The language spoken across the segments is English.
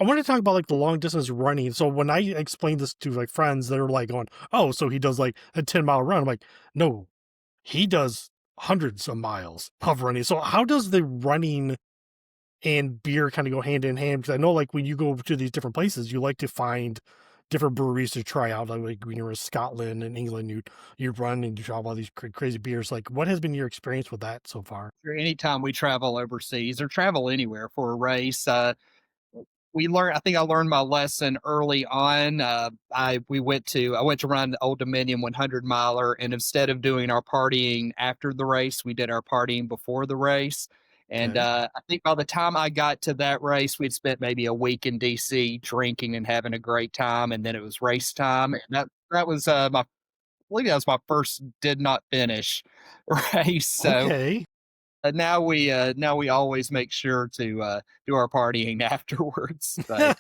I want to talk about like the long distance running. So when I explain this to like friends, they're like going, "Oh, so he does like a 10-mile run." I'm like, "No, he does hundreds of miles of running." So how does the running and beer kind of go hand in hand? Because I know like when you go to these different places, you like to find different breweries to try out. Like when you're in Scotland and England, you run and you try all these crazy beers. Like, what has been your experience with that so far? Anytime we travel overseas or travel anywhere for a race, I think I learned my lesson early on. I went to run the Old Dominion 100 miler, and instead of doing our partying after the race, we did our partying before the race. And Okay. I think by the time I got to that race, we'd spent maybe a week in DC drinking and having a great time, and then it was race time. And that was my I believe that was my first did not finish race. So Okay. now we always make sure to do our partying afterwards. But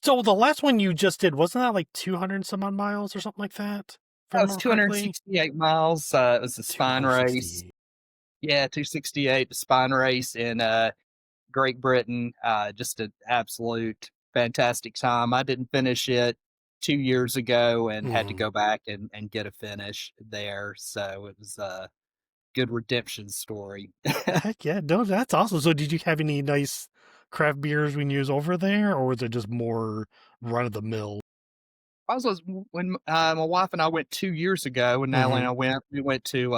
So the last one you just did, wasn't that like 200 some odd miles or something like that? If I that was remember correctly? 268 miles. It was a spine race. 268. Yeah, 268, the spine race in Great Britain. Just an absolute fantastic time. I didn't finish it 2 years ago and had to Mhm. go back and get a finish there. So it was a good redemption story. Heck yeah, no, that's awesome. So did you have any nice craft beers when you was over there, or was it just more run of the mill? I was when my wife and I went 2 years ago, when Natalie and Mhm. I went. We went to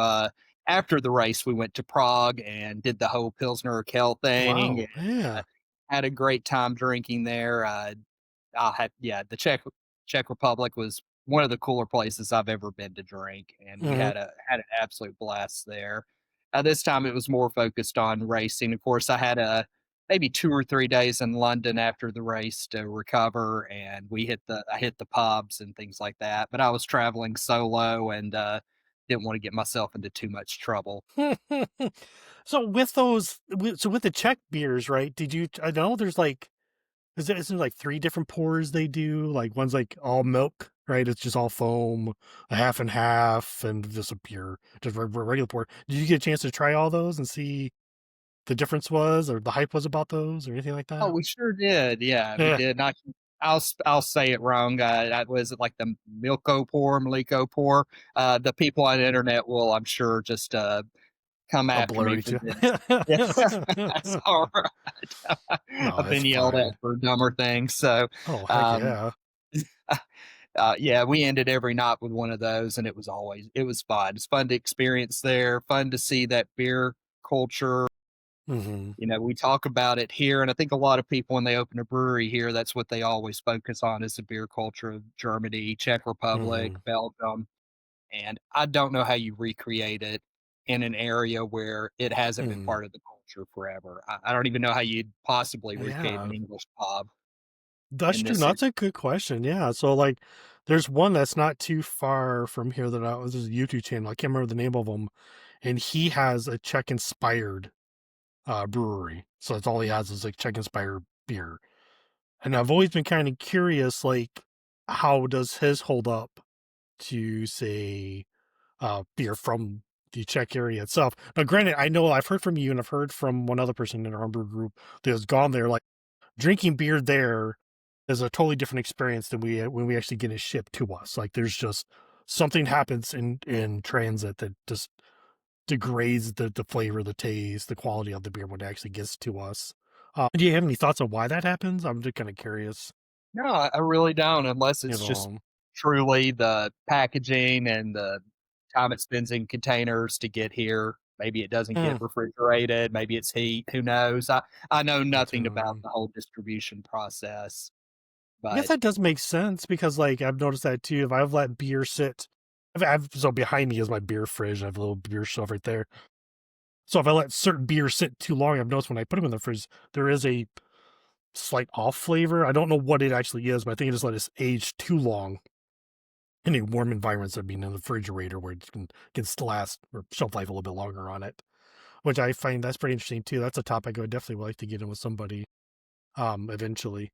after the race. We went to Prague and did the whole Pilsner Kel thing. And, Wow, yeah. had a great time drinking there. I had yeah, the Czech Republic was one of the cooler places I've ever been to drink, and we Mhm. had an absolute blast there. This time it was more focused on racing. Of course, I had a maybe 2 or 3 days in London after the race to recover, and I hit the pubs and things like that. But I was traveling solo and didn't want to get myself into too much trouble. So with with the Czech beers, right, did you I know there's like isn't there like 3 different pours they do? Like, one's, like, all milk, right? It's just all foam, a half and half, and just a pure just regular pour. Did you get a chance to try all those and see the difference was or the hype was about those or anything like Oh, that? we sure did. Yeah, we Yeah, did. Not I'll say it wrong. That was like the Milko pour, Mliko pour. The people on the internet will, I'm sure, just come a after me blurry for too. this. Yeah, that's all right. No, I've it's been yelled at fine. for dumber things. So, Oh, heck um, yeah. yeah, we ended every night with one of those, and it was fun. It's fun to experience there, fun to see that beer culture. Mhm, You know, we talk about it here, and I think a lot of people, when they open a brewery here, that's what they always focus on is the beer culture of Germany, Czech Republic, mhm, Belgium. And I don't know how you recreate it in an area where it hasn't been mhm. part of the culture forever. I don't even know how you'd possibly recreate an Yeah. English pub That's in true. this. That's a good question. Yeah. So like there's one that's not too far from here that I was there's a YouTube channel. I can't remember the name of him. And he has a Czech inspired brewery. So that's all he has is like Czech inspired beer. And I've always been kind of curious, like, how does his hold up to say beer from the Czech area itself? Now, granted, I know I've heard from you and I've heard from one other person in our brew group that has gone there. Like drinking beer there is a totally different experience than we when we actually get it shipped to us. Like there's just something happens in transit that just degrades the flavor, the taste, the quality of the beer when it actually gets to us. Do you have any thoughts on why that happens? I'm just kind of curious. No, I really don't, unless You it's just know, truly the packaging and the time it spends in containers to get here. Maybe it doesn't get mm, refrigerated. Maybe it's heat. Who knows? I know that's, nothing about the whole distribution process, I guess but that does make sense because, like, I've noticed that too. If I've let beer sit, so behind me is my beer fridge. I have a little beer shelf right there. So if I let certain beers sit too long, I've noticed when I put them in the fridge, there is a slight off flavor. I don't know what it actually is, but I think I just let it age too long in a warm environment instead of being in the refrigerator where it can still last or shelf life a little bit longer on it, which I find that's pretty interesting too. That's a topic I would definitely like to get in with somebody eventually.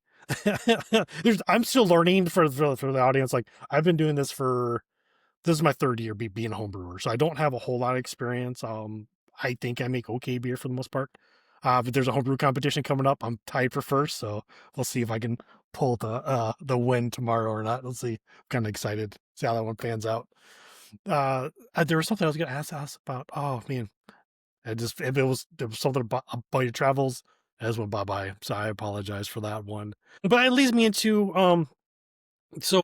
I'm still learning for the audience. Like I've been doing this for this is my third year being a home brewer, so I don't have a whole lot of experience. I think I make okay beer for the most part. But there's a homebrew competition coming up. I'm tied for first, so we'll see if I can pull the win tomorrow or not. Let's see. I'm kind of excited. See how that one pans out. There was something I was gonna ask about. Oh man, if it was something about your travels, as went bye bye. So I apologize for that one. But it leads me into so